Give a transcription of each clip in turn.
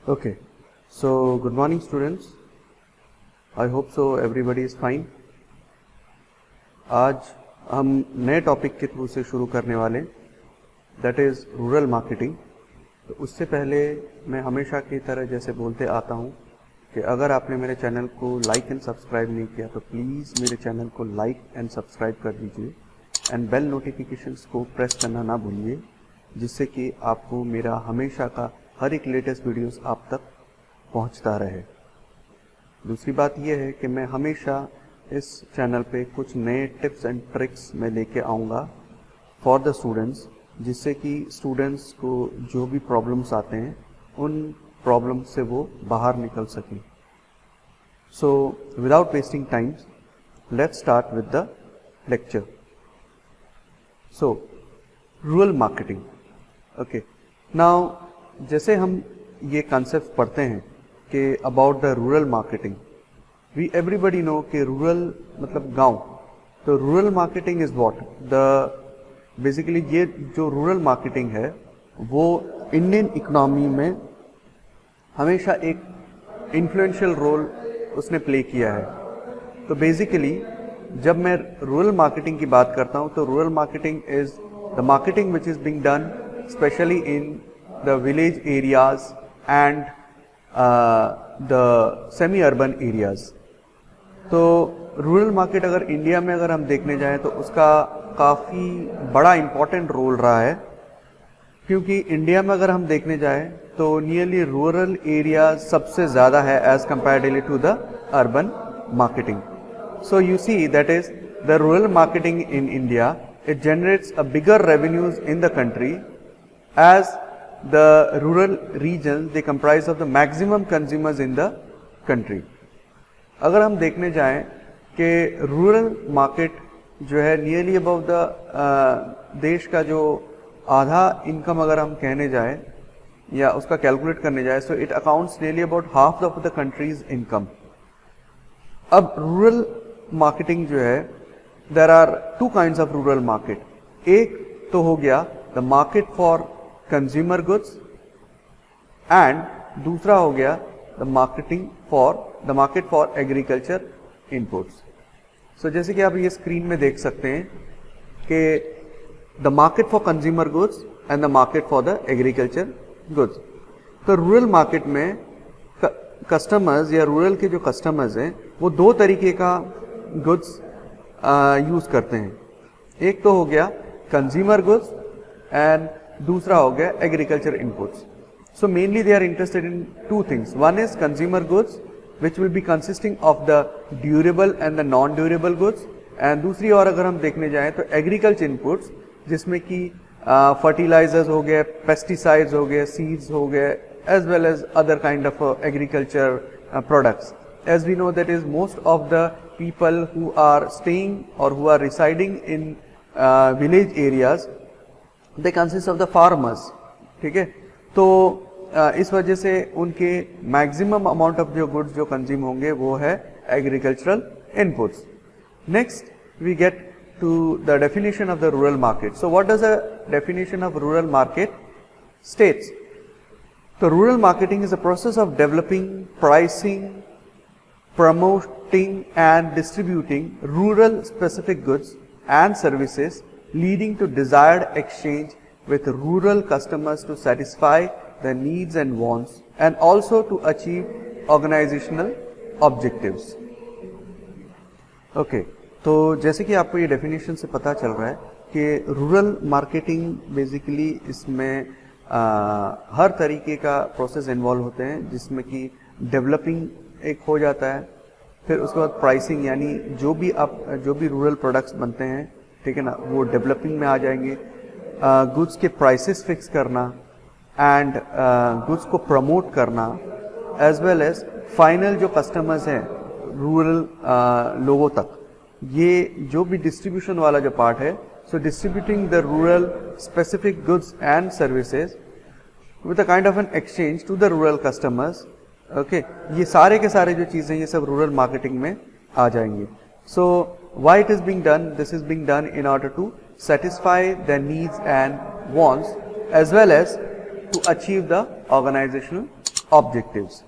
Okay, so good morning students. I hope so everybody is fine. आज हम नए topic के थ्रू से शुरू करने वाले, दैट इज़ रूरल मार्केटिंग. तो उससे पहले मैं हमेशा की तरह जैसे बोलते आता हूँ कि अगर आपने मेरे चैनल को लाइक एंड सब्सक्राइब नहीं किया तो प्लीज़ मेरे चैनल को लाइक एंड सब्सक्राइब कर दीजिए एंड बेल नोटिफिकेशंस को प्रेस करना ना भूलिए, जिससे कि आपको मेरा हमेशा का हर एक लेटेस्ट वीडियोस आप तक पहुंचता रहे. दूसरी बात यह है कि मैं हमेशा इस चैनल पे कुछ नए टिप्स एंड ट्रिक्स मैं लेके आऊँगा फॉर द स्टूडेंट्स, जिससे कि स्टूडेंट्स को जो भी प्रॉब्लम्स आते हैं उन प्रॉब्लम्स से वो बाहर निकल सकें. So without wasting times let's start with the lecture. So rural marketing. Okay, now जैसे हम ये कॉन्सेप्ट पढ़ते हैं कि about the rural marketing, we everybody know कि रूरल मतलब गांव. तो rural marketing is what the basically ये जो रूरल मार्केटिंग है वो इंडियन इकोनॉमी में हमेशा एक इन्फ्लुएंशियल रोल उसने प्ले किया है. तो बेसिकली जब मैं रूरल मार्केटिंग की बात करता हूँ तो rural marketing is the marketing which is being done specially in the village areas and the semi urban areas. तो रूरल मार्केट अगर इंडिया में अगर हम देखने जाएं तो उसका काफ़ी बड़ा इम्पॉर्टेंट रोल रहा है, क्योंकि इंडिया में अगर हम देखने जाएं तो नियरली रूरल एरिया सबसे ज़्यादा है as comparatively to the urban marketing. So you see that is the rural marketing in India, it generates a bigger revenues in the country as the rural regions they comprise of the maximum consumers in the country. अगर हम देखने जाएं कि rural market जो है nearly about the देश का जो आधा इनकम अगर हम कहने जाएं या उसका कैलकुलेट करने जाए, so it accounts nearly about half of the country's income. अब रूरल मार्केटिंग जो है, there are two kinds of rural market. एक तो हो गया the market for consumer goods and दूसरा हो गया the market for agriculture inputs. So जैसे कि आप ये स्क्रीन में देख सकते हैं कि the market for consumer goods and the market for the agriculture goods. तो रूरल मार्केट में कस्टमर्स या रूरल के जो कस्टमर्स हैं वो दो तरीके का गुड्स यूज करते हैं. एक तो हो गया कंज्यूमर गुड्स एंड दूसरा हो गया agriculture inputs. So mainly they are interested in two things. One is consumer goods which will be consisting of the durable and the non durable goods, and दूसरी और अगर हम देखने जाएं तो एग्रीकल्चर इनपुट्स, जिसमें कि फर्टिलाइजर्स हो गए, पेस्टिसाइड्स हो गए, सीड्स हो गए, as well as other kind of agriculture products. As we know that is most of the people who are staying or who are residing in village areas, they consist of the farmers. ठीक है, तो इस वजह से उनके maximum amount of जो goods जो consume होंगे वो है agricultural inputs. Next we get to the definition of the rural market. So what does the definition of rural market states? तो rural marketing is a process of developing, pricing, promoting and distributing rural specific goods and services, leading to desired exchange with rural customers to satisfy their needs and wants, and also to achieve organizational objectives. Okay, तो जैसे कि आपको ये definition से पता चल रहा है कि रूरल मार्केटिंग बेसिकली इसमें हर तरीके का प्रोसेस इन्वॉल्व होते हैं, जिसमें कि डेवलपिंग एक हो जाता है, फिर उसके बाद प्राइसिंग, यानी जो भी रूरल प्रोडक्ट्स बनते हैं, ठीक है ना, वो डेवलपिंग में आ जाएंगे. गुड्स के प्राइसेस फिक्स करना एंड गुड्स को प्रमोट करना, एज वेल एज फाइनल जो कस्टमर्स हैं रूरल लोगों तक, ये जो भी डिस्ट्रीब्यूशन वाला जो पार्ट है, so distributing the rural specific goods and services with a kind of an exchange to the rural customers. Okay, ये सारे के सारे जो चीज़ें ये सब रूरल मार्केटिंग में आ जाएंगे. So why it is being done? This is being done in order to satisfy their needs and wants, as well as to achieve the organisational objectives.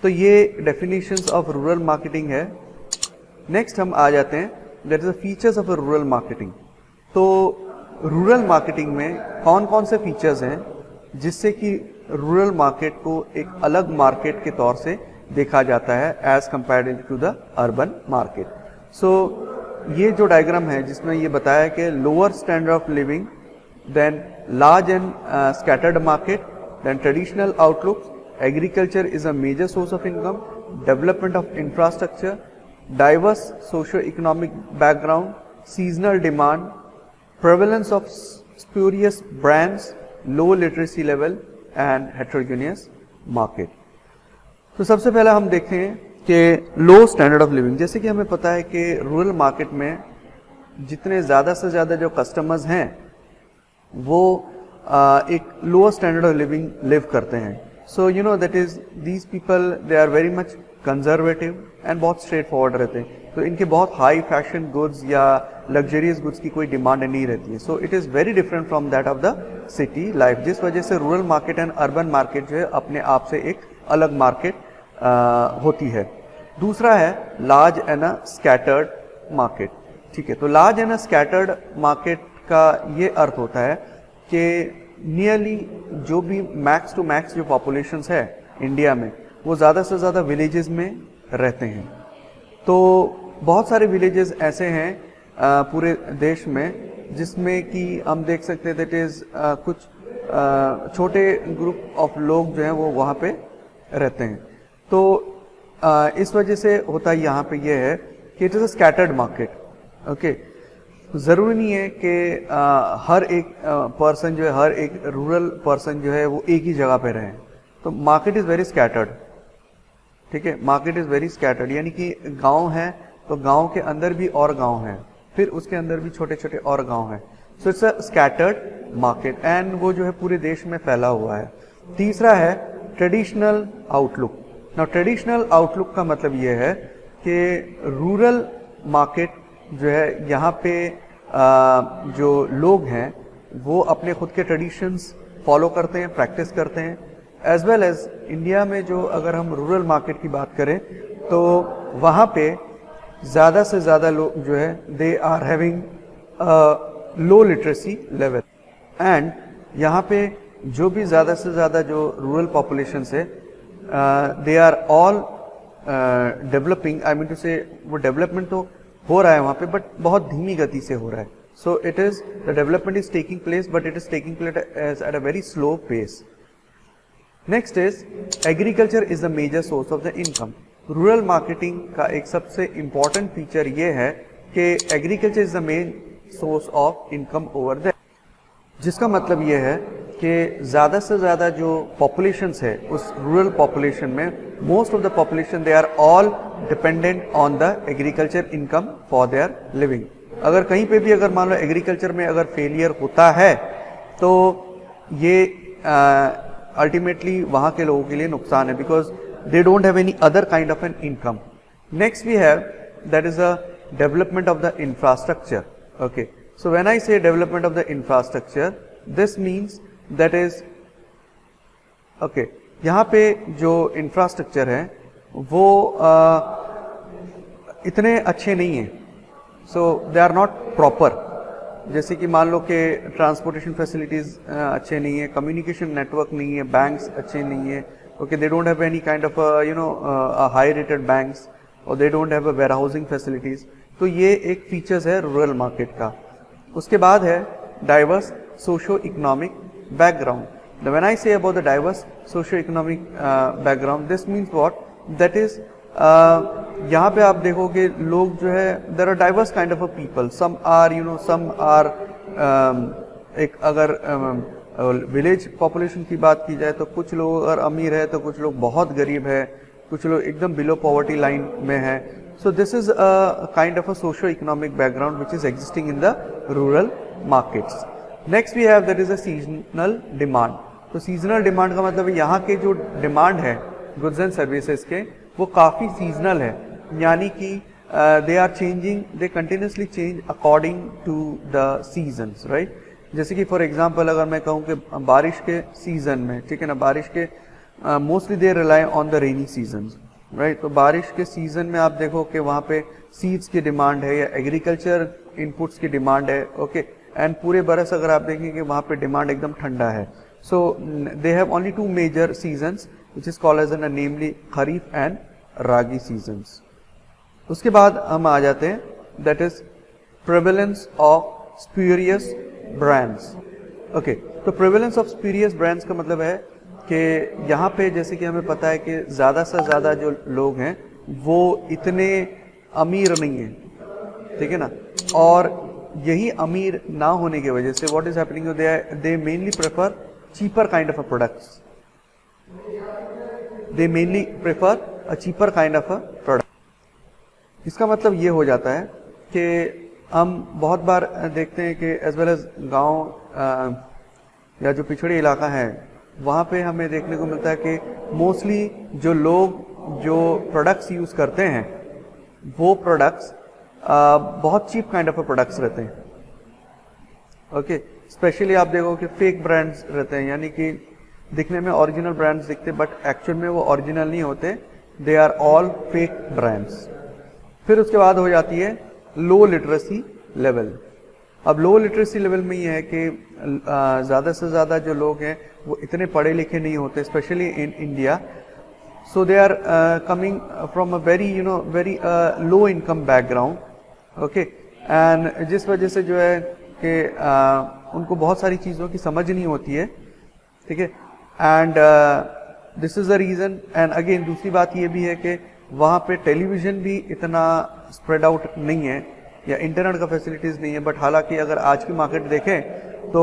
तो ये डेफिनेशंस ऑफ रूरल मार्केटिंग है। Next हम आ जाते हैं that is the features of rural marketing. तो rural marketing में कौन कौन से फीचर्स हैं जिससे कि रूरल मार्केट को एक अलग मार्केट के तौर से देखा जाता है as compared to the urban market. So ये जो डायग्राम है जिसमें ये बताया कि lower standard of living, then large and scattered market, then traditional outlook, agriculture is a major source of income, development of infrastructure, diverse socio economic background, seasonal demand, prevalence of spurious brands, low literacy level and heterogeneous market। तो सबसे पहले हम देखें कि लो standard of living. जैसे कि हमें पता है कि रूरल मार्केट में जितने ज़्यादा से ज़्यादा जो कस्टमर्स हैं वो एक lower standard of living live करते हैं। So you know that is these people they are very much conservative and बहुत स्ट्रेट फॉरवर्ड रहते हैं। तो इनके बहुत हाई फैशन गुड्स या लग्जरियस गुड्स की कोई डिमांड नहीं रहती है। So it is very different from that of the city life, जिस वजह से rural market and urban market जो है अपने आप से एक अलग मार्केट होती है। दूसरा है large and a scattered market. ठीक है, तो large and a scattered market का ये अर्थ होता है कि नियरली जो भी मैक्स टू मैक्स जो पॉपुलेशंस है इंडिया में वो ज़्यादा से ज़्यादा विलेजेस में रहते हैं। तो बहुत सारे विलेजेस ऐसे हैं पूरे देश में जिसमें कि हम देख सकते हैं दैट इज कुछ छोटे ग्रुप ऑफ लोग जो हैं वो वहाँ पे रहते हैं। तो इस वजह से होता है यहाँ पे ये है कि it is a scattered market. Okay, ज़रूरी नहीं है कि हर एक पर्सन जो है, हर एक रूरल पर्सन जो है वो एक ही जगह पे रहे। तो मार्केट इज़ वेरी स्कैटर्ड। ठीक है, मार्केट इज़ वेरी स्कैटर्ड, यानी कि गांव है तो गांव के अंदर भी और गांव हैं, फिर उसके अंदर भी छोटे छोटे और गांव हैं। So it's a scattered market and वो जो है पूरे देश में फैला हुआ है। तीसरा है traditional outlook. Now traditional outlook का मतलब ये है कि रूरल मार्केट जो है यहाँ पे जो लोग हैं वो अपने खुद के ट्रेडिशंस फॉलो करते हैं, प्रैक्टिस करते हैं। एज वेल एज इंडिया में जो अगर हम रूरल मार्केट की बात करें तो वहाँ पे ज़्यादा से ज़्यादा लोग जो है they are having low literacy level and यहाँ पे जो भी ज़्यादा से ज़्यादा जो रूरल पॉपुलेशन है they are all developing. I mean to say वो डेवलपमेंट तो हो रहा है वहाँ पे बट बहुत धीमी गति से हो रहा है। So it is the development is taking place but it is taking place at a very slow pace. Next is agriculture is the major source of the income. Rural marketing का एक सबसे इम्पॉर्टेंट फीचर ये है कि agriculture is the main source of income over that, जिसका मतलब ये है कि ज़्यादा से ज़्यादा जो पॉपुलेशंस है उस रूरल पॉपुलेशन में most of the population they are all dependent on the agriculture income for their living. अगर कहीं पे भी अगर मान लो एग्रीकल्चर में अगर फेलियर होता है तो ये अल्टीमेटली वहाँ के लोगों के लिए नुकसान है, because they don't have any other kind of an income. Next we have that is a development of the infrastructure. Okay, so when I say development of the infrastructure, this means that is okay, यहाँ पे जो infrastructure है वो इतने अच्छे नहीं हैं, so they are not proper। जैसे कि मान लो कि ट्रांसपोर्टेशन फैसिलिटीज़ अच्छे नहीं है, कम्युनिकेशन नेटवर्क नहीं है, बैंक्स अच्छे नहीं है। Okay, they don't have any kind of high rated banks or they don't have a warehousing facilities। तो ये एक फीचर्स है रूरल मार्केट का। उसके बाद है diverse socio economic background. When I say about the diverse socio economic background, this means what, that is यहाँ पे आप देखोगे लोग जो है there are diverse kind of a people. Some are एक अगर विलेज पॉपुलेशन की बात की जाए तो कुछ लोग अगर अमीर है तो कुछ लोग बहुत गरीब है, कुछ लोग एकदम बिलो पॉवर्टी लाइन में है। So this is a kind of a socio economic background which is existing in the rural markets. Next we have that is a seasonal demand. तो सीजनल डिमांड का मतलब यहाँ के जो डिमांड है goods and services के वो काफ़ी सीजनल है, यानी कि they are changing, they continuously change according to the seasons, right. जैसे कि फॉर एग्जांपल अगर मैं कहूँ कि बारिश के सीजन में, ठीक है ना, बारिश के mostly they rely on the rainy season, right. तो बारिश के सीजन में आप देखो कि वहाँ पे सीड्स की डिमांड है या एग्रीकल्चर इनपुट्स की डिमांड है, ओके। एंड पूरे बरस अगर आप देखेंगे वहाँ पे डिमांड एकदम ठंडा है। So they have only 2 major seasons which is called as an namely kharif and ragi seasons. उसके बाद हम आ जाते हैं, that is prevalence of spurious brands, okay. तो प्रेवलेंस ऑफ स्प्यूरियस ब्रांड्स का मतलब है कि यहाँ पे जैसे कि हमें पता है कि ज़्यादा से ज़्यादा जो लोग हैं वो इतने अमीर नहीं हैं, ठीक है ना, और यही अमीर ना होने की वजह से what is happening, they mainly prefer cheaper kind of a products, they mainly prefer a cheaper kind of a product. इसका मतलब ये हो जाता है कि हम बहुत बार देखते हैं कि एज वेल एज गाँव या जो पिछड़े इलाका है वहाँ पे हमें देखने को मिलता है कि मोस्टली जो लोग जो प्रोडक्ट्स यूज़ करते हैं वो प्रोडक्ट्स बहुत चीप काइंड ऑफ प्रोडक्ट्स रहते हैं, ओके। स्पेशली आप देखो कि फेक ब्रांड्स रहते हैं, यानी कि दिखने में ओरिजिनल ब्रांड्स दिखते हैं बट एक्चुअल में वो ओरिजिनल नहीं होते, they are all fake brands. फिर उसके बाद हो जाती है लो लिटरेसी लेवल। अब लो लिटरेसी लेवल में ये है कि ज़्यादा से ज़्यादा जो लोग हैं वो इतने पढ़े लिखे नहीं होते, specially in India. So they are coming from a very very low income background, okay. And जिस वजह से जो है कि उनको बहुत सारी चीज़ों की समझ नहीं होती है, ठीक है। And this is the reason. And again दूसरी बात ये भी है कि वहाँ पे टेलीविज़न भी इतना स्प्रेड आउट नहीं है या इंटरनेट का फैसिलिटीज़ नहीं है। बट हालांकि अगर आज की मार्केट देखें तो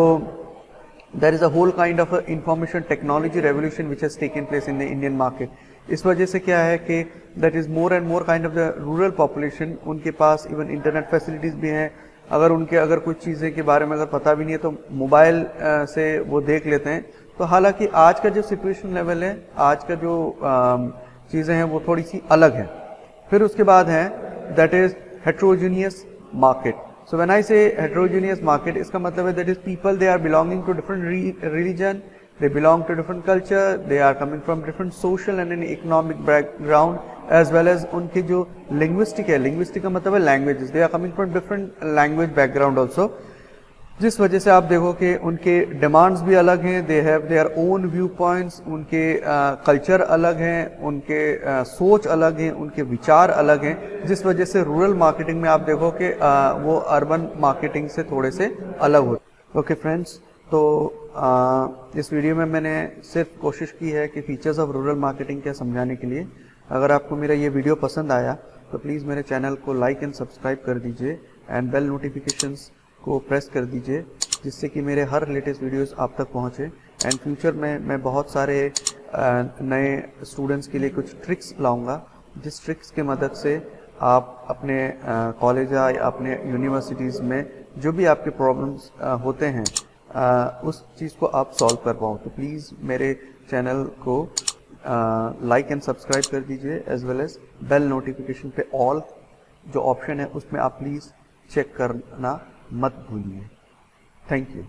there is a whole kind of information technology revolution which has taken place in the Indian market. इस वजह से क्या है कि that is more and more kind of the rural population, उनके पास इवन इंटरनेट फैसिलिटीज़ भी हैं। अगर कुछ चीज़ें के बारे में अगर पता भी नहीं है तो मोबाइल से वो देख लेते हैं। तो हालांकि आज का जो सिचुएशन लेवल है, आज का जो चीज़ें हैं वो थोड़ी सी अलग है। फिर उसके बाद है that is heterogeneous market. So when I say heterogeneous market, इसका मतलब है that is people they are belonging to different religion, they belong to different culture, they are coming from different social and economic background, as well as उनके जो linguistic है, linguistic का मतलब है languages, they are coming from different language background also, जिस वजह से आप देखो कि उनके डिमांड्स भी अलग हैं, they have their own view points, उनके कल्चर अलग हैं, उनके सोच अलग हैं, उनके विचार अलग हैं, जिस वजह से रूरल मार्केटिंग में आप देखो कि वो अर्बन मार्केटिंग से थोड़े से अलग होते। ओके फ्रेंड्स, तो इस वीडियो में मैंने सिर्फ कोशिश की है कि फीचर्स ऑफ रूरल मार्केटिंग क्या समझाने के लिए। अगर आपको मेरा ये वीडियो पसंद आया तो प्लीज़ मेरे चैनल को लाइक एंड सब्सक्राइब कर दीजिए एंड बेल नोटिफिकेशंस को प्रेस कर दीजिए, जिससे कि मेरे हर लेटेस्ट वीडियोस आप तक पहुंचे। एंड फ्यूचर में मैं बहुत सारे नए स्टूडेंट्स के लिए कुछ ट्रिक्स लाऊंगा, जिस ट्रिक्स के मदद से आप अपने कॉलेज या अपने यूनिवर्सिटीज़ में जो भी आपके प्रॉब्लम्स होते हैं उस चीज़ को आप सॉल्व कर पाओ। तो प्लीज़ मेरे चैनल को लाइक एंड सब्सक्राइब कर दीजिए, as well as bell notification पे ऑल जो ऑप्शन है उसमें आप प्लीज़ चेक करना मत भूलिए। Thank you.